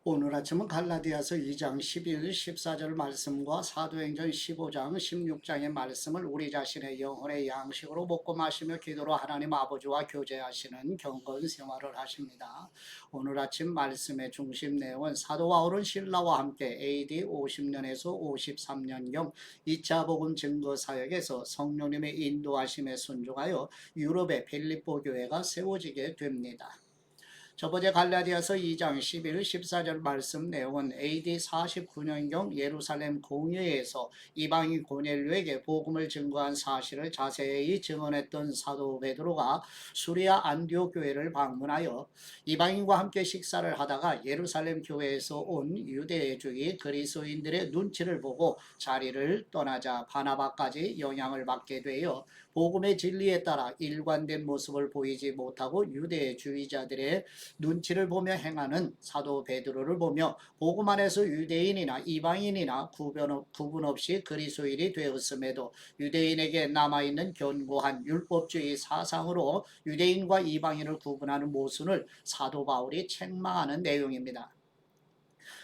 오늘 아침은 갈라디아서 2장 11, 14절 말씀과 사도행전 15장, 16장의 말씀을 우리 자신의 영혼의 양식으로 먹고 마시며 기도로 하나님 아버지와 교제하시는 경건 생활을 하십니다. 오늘 아침 말씀의 중심 내용은 사도 바울은 신라와 함께 AD 50년에서 53년경 2차 복음 증거 사역에서 성령님의 인도하심에 순종하여 유럽의 빌립보 교회가 세워지게 됩니다. 첫 번째 갈라디아서 2장 11, 14절 말씀 내용은 AD 49년경 예루살렘 공회에서 이방인 고넬료에게 복음을 증거한 사실을 자세히 증언했던 사도 베드로가 수리아 안디옥 교회를 방문하여 이방인과 함께 식사를 하다가 예루살렘 교회에서 온 유대주의 그리스도인들의 눈치를 보고 자리를 떠나자 바나바까지 영향을 받게 되어 복음의 진리에 따라 일관된 모습을 보이지 못하고 유대주의자들의 눈치를 보며 행하는 사도 베드로를 보며 복음 안에서 유대인이나 이방인이나 구분 없이 그리스도인이 되었음에도 유대인에게 남아있는 견고한 율법주의 사상으로 유대인과 이방인을 구분하는 모순을 사도 바울이 책망하는 내용입니다.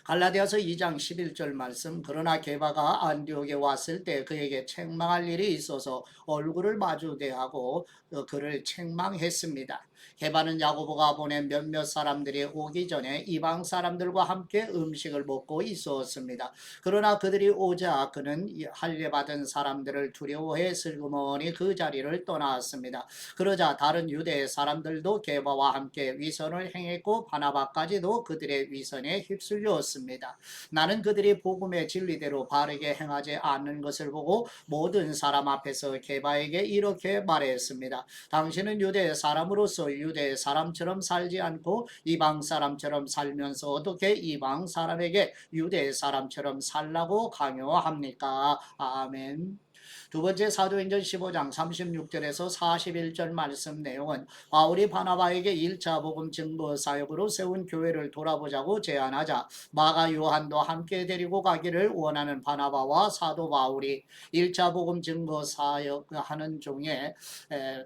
갈라디아서 2장 11절 말씀, 그러나 게바가 안디옥에 왔을 때 그에게 책망할 일이 있어서 얼굴을 마주대하고 그를 책망했습니다. 게바는 야고보가 보낸 몇몇 사람들이 오기 전에 이방 사람들과 함께 음식을 먹고 있었습니다. 그러나 그들이 오자 그는 할례받은 사람들을 두려워해 슬그머니 그 자리를 떠났습니다. 그러자 다른 유대 사람들도 게바와 함께 위선을 행했고 바나바까지도 그들의 위선에 휩쓸렸습니다. 나는 그들이 복음의 진리대로 바르게 행하지 않는 것을 보고 모든 사람 앞에서 게바에게 이렇게 말했습니다. 당신은 유대 사람으로서 유대 사람처럼 살지 않고 이방 사람처럼 살면서 어떻게 이방 사람에게 유대 사람처럼 살라고 강요합니까? 아멘. 두 번째 사도행전 15장 36절에서 41절 말씀 내용은 바울이 바나바에게 1차 복음 증거 사역으로 세운 교회를 돌아보자고 제안하자 마가 요한도 함께 데리고 가기를 원하는 바나바와 사도 바울이 1차 복음 증거 사역하는 중에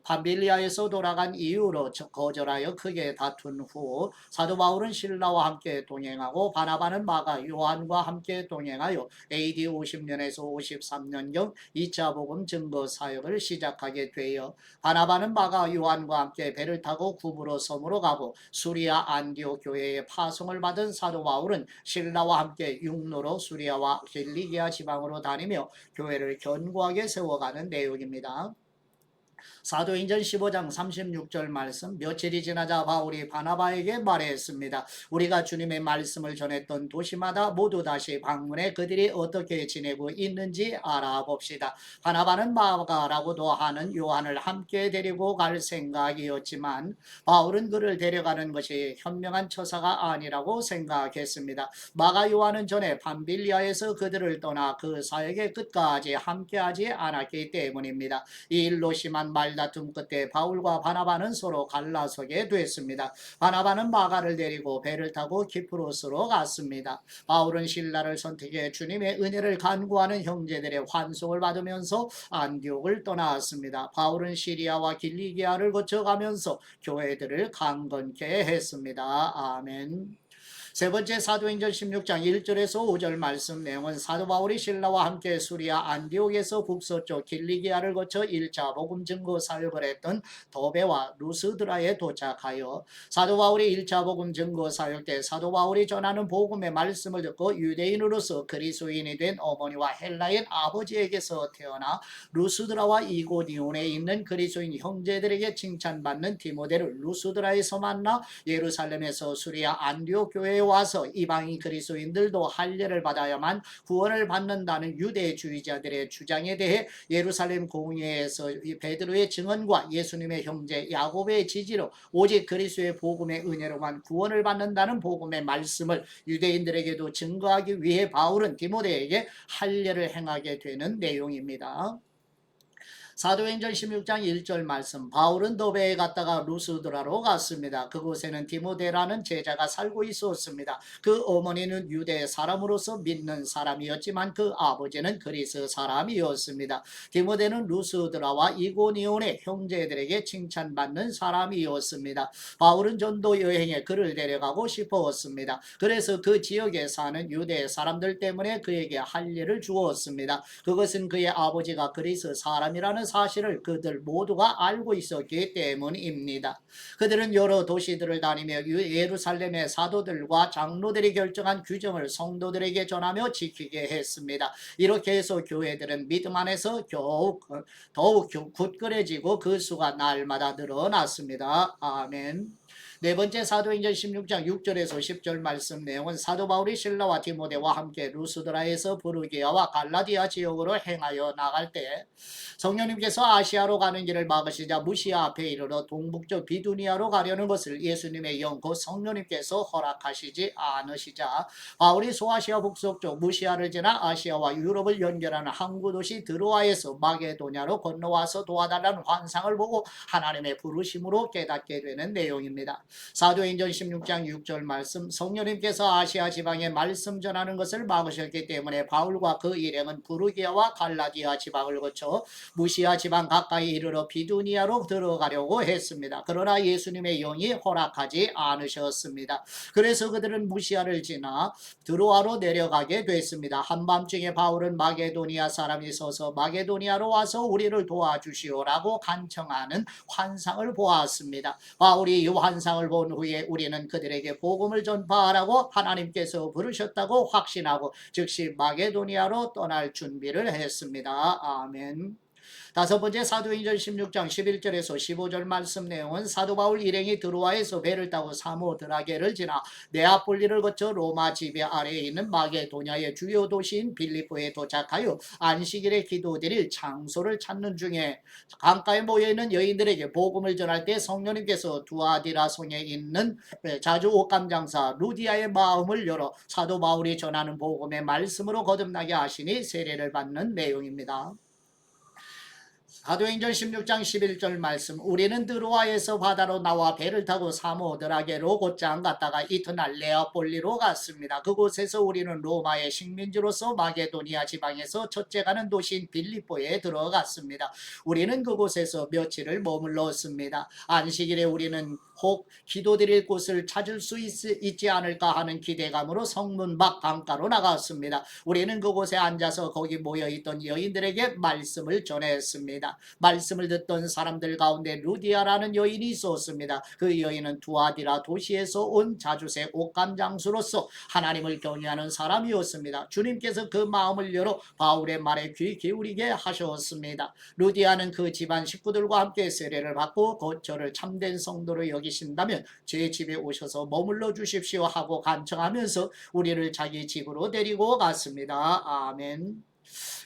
밤빌리아에서 돌아간 이후로 거절하여 크게 다툰 후 사도 바울은 신라와 함께 동행하고 바나바는 마가 요한과 함께 동행하여 AD 50년에서 53년경 2차 복음 증거 사역을 시작하게 되어 바나바는 마가 요한과 함께 배를 타고 구브로 섬으로 가고 수리아 안디옥 교회에 파송을 받은 사도 바울은 신라와 함께 육로로 수리아와 길리기아 지방으로 다니며 교회를 견고하게 세워가는 내용입니다. 사도행전 15장 36절 말씀, 며칠이 지나자 바울이 바나바에게 말했습니다. 우리가 주님의 말씀을 전했던 도시마다 모두 다시 방문해 그들이 어떻게 지내고 있는지 알아봅시다. 바나바는 마가라고도 하는 요한을 함께 데리고 갈 생각이었지만 바울은 그를 데려가는 것이 현명한 처사가 아니라고 생각했습니다. 마가 요한은 전에 밤빌리아에서 그들을 떠나 그 사역의 끝까지 함께하지 않았기 때문입니다. 이 일로 심한 말다툼 끝에 바울과 바나바는 서로 갈라서게 됐습니다. 바나바는 마가를 데리고 배를 타고 키프로스로 갔습니다. 바울은 신라를 선택해 주님의 은혜를 간구하는 형제들의 환송을 받으면서 안디옥을 떠났습니다. 바울은 시리아와 길리기아를 거쳐가면서 교회들을 강건케 했습니다. 아멘. 세 번째 사도행전 16장 1절에서 5절 말씀 내용은 사도 바울이 신라와 함께 수리아 안디옥에서 북서쪽 길리기아를 거쳐 1차 복음 증거 사역을 했던 더베와 루스드라에 도착하여 사도 바울이 1차 복음 증거 사역 때 사도 바울이 전하는 복음의 말씀을 듣고 유대인으로서 그리스도인이 된 어머니와 헬라인 아버지에게서 태어나 루스드라와 이고니온에 있는 그리스도인 형제들에게 칭찬받는 디모데를 루스드라에서 만나 예루살렘에서 수리아 안디옥 교회에 와서 이방인 그리스도인들도 할례를 받아야만 구원을 받는다는 유대주의자들의 주장에 대해 예루살렘 공회에서 베드로의 증언과 예수님의 형제 야고보의 지지로 오직 그리스도의 복음의 은혜로만 구원을 받는다는 복음의 말씀을 유대인들에게도 증거하기 위해 바울은 디모데에게 할례를 행하게 되는 내용입니다. 사도행전 16장 1절 말씀. 바울은 더베에 갔다가 루스드라로 갔습니다. 그곳에는 디모데라는 제자가 살고 있었습니다. 그 어머니는 유대 사람으로서 믿는 사람이었지만 그 아버지는 그리스 사람이었습니다. 디모데는 루스드라와 이고니온의 형제들에게 칭찬받는 사람이었습니다. 바울은 전도 여행에 그를 데려가고 싶었습니다. 그래서 그 지역에 사는 유대 사람들 때문에 그에게 할 일을 주었습니다. 그것은 그의 아버지가 그리스 사람이라는 사실을 그들 모두가 알고 있었기 때문입니다. 그들은 여러 도시들을 다니며 예루살렘의 사도들과 장로들이 결정한 규정을 성도들에게 전하며 지키게 했습니다. 이렇게 해서 교회들은 믿음 안에서 더욱 굳건해지고 그 수가 날마다 늘어났습니다. 아멘. 네 번째 사도행전 16장 6절에서 10절 말씀 내용은 사도 바울이 실라와 디모데와 함께 루스드라에서 부르기아와 갈라디아 지역으로 행하여 나갈 때 성령님께서 아시아로 가는 길을 막으시자 무시아 앞에 이르러 동북쪽 비두니아로 가려는 것을 예수님의 영 곧 성령님께서 허락하시지 않으시자 바울이 소아시아 북서쪽 무시아를 지나 아시아와 유럽을 연결하는 항구 도시 드로아에서 마게도냐로 건너와서 도와달라는 환상을 보고 하나님의 부르심으로 깨닫게 되는 내용입니다. 사도행전 16장 6절 말씀. 성령님께서 아시아 지방에 말씀 전하는 것을 막으셨기 때문에 바울과 그 일행은 부르기아와 갈라디아 지방을 거쳐 무시아 지방 가까이 이르러 비두니아로 들어가려고 했습니다. 그러나 예수님의 영이 허락하지 않으셨습니다. 그래서 그들은 무시아를 지나 드로아로 내려가게 됐습니다. 한밤중에 바울은 마게도니아 사람이 서서 마게도니아로 와서 우리를 도와주시오라고 간청하는 환상을 보았습니다. 바울이 이 환상을 본 후에 우리는 그들에게 복음을 전파하라고 하나님께서 부르셨다고 확신하고 즉시 마게도니아로 떠날 준비를 했습니다. 아멘. 다섯 번째 사도행전 16장 11절에서 15절 말씀 내용은 사도 바울 일행이 드로아에서 배를 타고 사모드라게를 지나 네아폴리를 거쳐 로마 지배 아래에 있는 마게도냐의 주요 도시인 빌립보에 도착하여 안식일에 기도드릴 장소를 찾는 중에 강가에 모여있는 여인들에게 복음을 전할 때 성령님께서 두아디라 성에 있는 자주 옷감 장사 루디아의 마음을 열어 사도 바울이 전하는 복음의 말씀으로 거듭나게 하시니 세례를 받는 내용입니다. 사도행전 16장 11절 말씀. 우리는 드로아에서 바다로 나와 배를 타고 사모드라게로 곧장 갔다가 이튿날 네아폴리로 갔습니다. 그곳에서 우리는 로마의 식민지로서 마게도니아 지방에서 첫째 가는 도시인 빌립보에 들어갔습니다. 우리는 그곳에서 며칠을 머물렀습니다. 안식일에 우리는 혹 기도드릴 곳을 찾을 수 있지 않을까 하는 기대감으로 성문 밖 강가로 나갔습니다. 우리는 그곳에 앉아서 거기 모여있던 여인들에게 말씀을 전했습니다. 말씀을 듣던 사람들 가운데 루디아라는 여인이 있었습니다. 그 여인은 두아디라 도시에서 온 자주색 옷감 장수로서 하나님을 경외하는 사람이었습니다. 주님께서 그 마음을 열어 바울의 말에 귀 기울이게 하셨습니다. 루디아는 그 집안 식구들과 함께 세례를 받고 곧 저를 참된 성도로 여기신다면 제 집에 오셔서 머물러 주십시오 하고 간청하면서 우리를 자기 집으로 데리고 갔습니다. 아멘.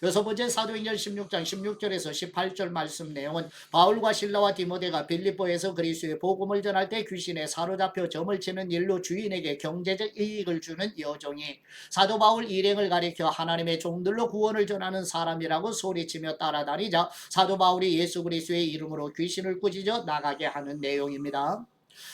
여섯 번째 사도행전 16장 16절에서 18절 말씀 내용은 바울과 실라와 디모데가 빌립보에서 그리스도의 복음을 전할 때 귀신에 사로잡혀 점을 치는 일로 주인에게 경제적 이익을 주는 여종이 사도 바울 일행을 가리켜 하나님의 종들로 구원을 전하는 사람이라고 소리치며 따라다니자 사도 바울이 예수 그리스도의 이름으로 귀신을 꾸짖어 나가게 하는 내용입니다.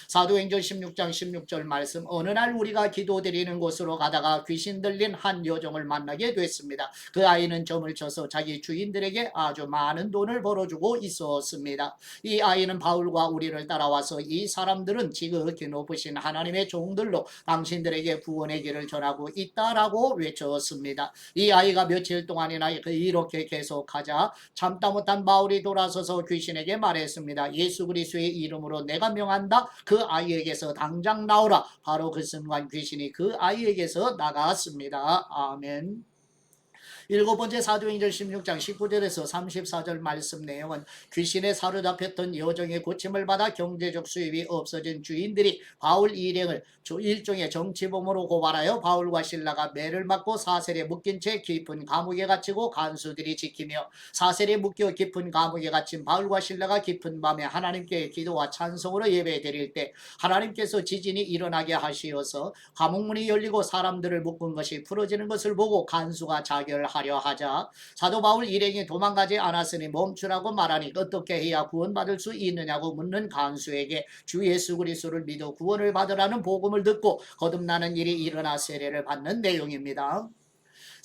사도행전 16장 16절 말씀. 어느 날 우리가 기도드리는 곳으로 가다가 귀신 들린 한 여종을 만나게 됐습니다. 그 아이는 점을 쳐서 자기 주인들에게 아주 많은 돈을 벌어주고 있었습니다. 이 아이는 바울과 우리를 따라와서 이 사람들은 지극히 높으신 하나님의 종들로 당신들에게 구원의 길을 전하고 있다라고 외쳤습니다. 이 아이가 며칠 동안이나 이렇게 계속하자 참다 못한 바울이 돌아서서 귀신에게 말했습니다. 예수 그리스도의 이름으로 내가 명한다. 그 아이에게서 당장 나오라. 바로 그 순간 귀신이 그 아이에게서 나갔습니다. 아멘. 일곱 번째 사도행전 16장 19절에서 34절 말씀 내용은 귀신에 사로잡혔던 여종의 고침을 받아 경제적 수입이 없어진 주인들이 바울 일행을 일종의 정치범으로 고발하여 바울과 실라가 매를 맞고 사슬에 묶인 채 깊은 감옥에 갇히고 간수들이 지키며 사슬에 묶여 깊은 감옥에 갇힌 바울과 실라가 깊은 밤에 하나님께 기도와 찬송으로 예배 드릴 때 하나님께서 지진이 일어나게 하시어서 감옥문이 열리고 사람들을 묶은 것이 풀어지는 것을 보고 간수가 자결 자결하려 하자. 사도 바울 일행이 도망가지 않았으니 멈추라고 말하니 어떻게 해야 구원받을 수 있느냐고 묻는 간수에게 주 예수 그리스도를 믿어 구원을 받으라는 복음을 듣고 거듭나는 일이 일어나 세례를 받는 내용입니다.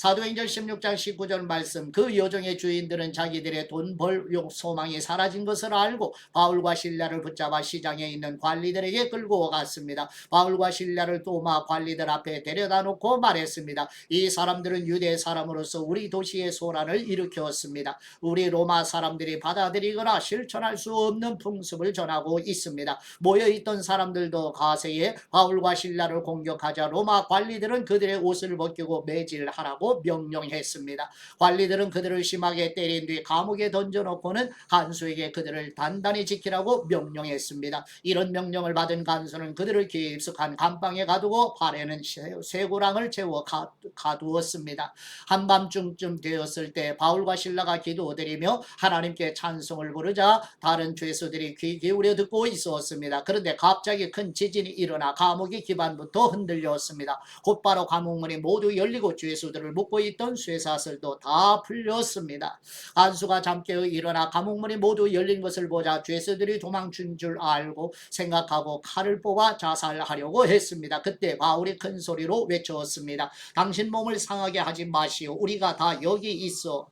사도행전 16장 19절 말씀, 그 여종의 주인들은 자기들의 돈 벌 소망이 사라진 것을 알고 바울과 실라를 붙잡아 시장에 있는 관리들에게 끌고 갔습니다. 바울과 실라를 도마 관리들 앞에 데려다 놓고 말했습니다. 이 사람들은 유대 사람으로서 우리 도시의 소란을 일으켰습니다. 우리 로마 사람들이 받아들이거나 실천할 수 없는 풍습을 전하고 있습니다. 모여있던 사람들도 가세에 바울과 실라를 공격하자 로마 관리들은 그들의 옷을 벗기고 매질하라고 명령했습니다. 관리들은 그들을 심하게 때린 뒤 감옥에 던져놓고는 간수에게 그들을 단단히 지키라고 명령했습니다. 이런 명령을 받은 간수는 그들을 깊숙한 감방에 가두고 발에는 쇠고랑을 채워 가두었습니다. 한밤중쯤 되었을 때 바울과 실라가 기도드리며 하나님께 찬송을 부르자 다른 죄수들이 귀 기울여 듣고 있었습니다. 그런데 갑자기 큰 지진이 일어나 감옥의 기반부터 흔들렸습니다. 곧바로 감옥문이 모두 열리고 죄수들을 묶고 있던 쇠사슬도 다 풀렸습니다. 간수가 잠깨어 일어나 감옥문이 모두 열린 것을 보자 죄수들이 도망친 줄 알고 생각하고 칼을 뽑아 자살하려고 했습니다. 그때 바울이 큰 소리로 외쳤습니다. 당신 몸을 상하게 하지 마시오. 우리가 다 여기 있어.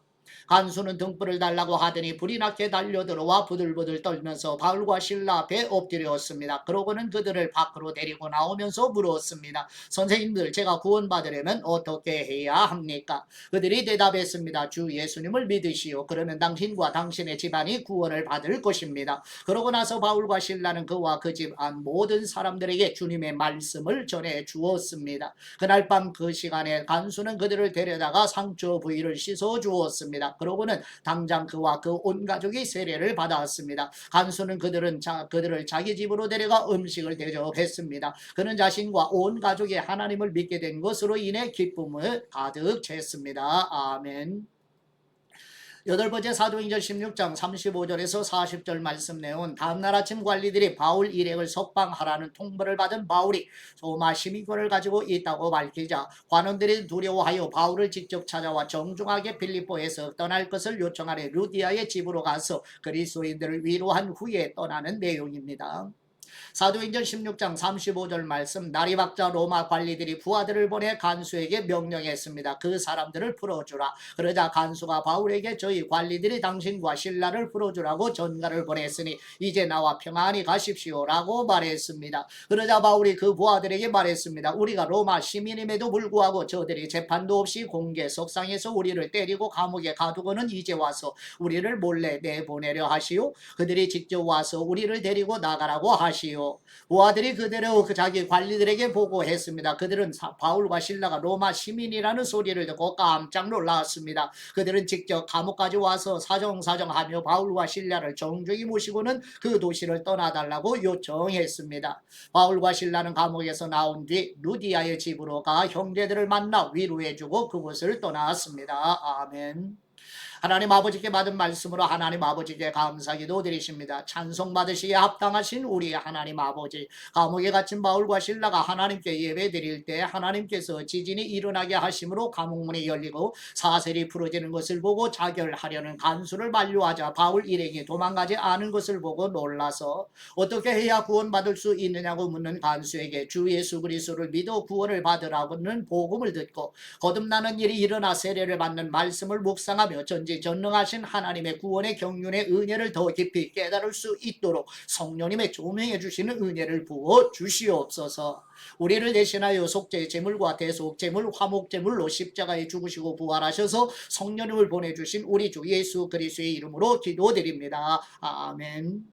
간수는 등불을 달라고 하더니 불이 나게 달려들어와 부들부들 떨면서 바울과 실라 앞에 엎드렸습니다. 그러고는 그들을 밖으로 데리고 나오면서 물었습니다. 선생님들, 제가 구원받으려면 어떻게 해야 합니까? 그들이 대답했습니다. 주 예수님을 믿으시오. 그러면 당신과 당신의 집안이 구원을 받을 것입니다. 그러고 나서 바울과 실라는 그와 그 집안 모든 사람들에게 주님의 말씀을 전해 주었습니다. 그날 밤 그 시간에 간수는 그들을 데려다가 상처 부위를 씻어 주었습니다. 그러고는 당장 그와 그 온 가족이 세례를 받았습니다. 간수는 그들을 자기 집으로 데려가 음식을 대접했습니다. 그는 자신과 온 가족이 하나님을 믿게 된 것으로 인해 기쁨을 가득 챘습니다. 아멘. 여덟 번째 사도행전 16장 35절에서 40절 말씀 내용. 다음날 아침 관리들이 바울 일행을 석방하라는 통보를 받은 바울이 로마 시민권을 가지고 있다고 밝히자 관원들이 두려워하여 바울을 직접 찾아와 정중하게 빌립보에서 떠날 것을 요청하려 루디아의 집으로 가서 그리스도인들을 위로한 후에 떠나는 내용입니다. 사도행전 16장 35절 말씀, 날이 밝자 로마 관리들이 부하들을 보내 간수에게 명령했습니다. 그 사람들을 풀어주라. 그러자 간수가 바울에게 저희 관리들이 당신과 신라를 풀어주라고 전가를 보냈으니 이제 나와 평안히 가십시오라고 말했습니다. 그러자 바울이 그 부하들에게 말했습니다. 우리가 로마 시민임에도 불구하고 저들이 재판도 없이 공개 석상에서 우리를 때리고 감옥에 가두고는 이제 와서 우리를 몰래 내보내려 하시오. 그들이 직접 와서 우리를 데리고 나가라고 하시오. 부하들이 그대로 자기 관리들에게 보고했습니다. 그들은 바울과 실라가 로마 시민이라는 소리를 듣고 깜짝 놀랐습니다. 그들은 직접 감옥까지 와서 사정하며 바울과 실라를 정중히 모시고는 그 도시를 떠나달라고 요청했습니다. 바울과 실라는 감옥에서 나온 뒤 루디아의 집으로 가 형제들을 만나 위로해주고 그곳을 떠났습니다. 아멘. 하나님 아버지께 받은 말씀으로 하나님 아버지께 감사기도 드리십니다. 찬송 받으시기에 합당하신 우리 하나님 아버지, 감옥에 갇힌 바울과 실라가 하나님께 예배 드릴 때 하나님께서 지진이 일어나게 하심으로 감옥문이 열리고 사슬이 풀어지는 것을 보고 자결하려는 간수를 만류하자 바울 일행이 도망가지 않은 것을 보고 놀라서 어떻게 해야 구원받을 수 있느냐고 묻는 간수에게 주 예수 그리스도를 믿어 구원을 받으라는 복음을 듣고 거듭나는 일이 일어나 세례를 받는 말씀을 묵상하며 전지전능하신 하나님의 구원의 경륜의 은혜를 더 깊이 깨달을 수 있도록 성령님의 조명해 주시는 은혜를 부어 주시옵소서. 우리를 대신하여 속죄 제물과 대속 제물, 화목 제물로 십자가에 죽으시고 부활하셔서 성령님을 보내주신 우리 주 예수 그리스도의 이름으로 기도드립니다. 아멘.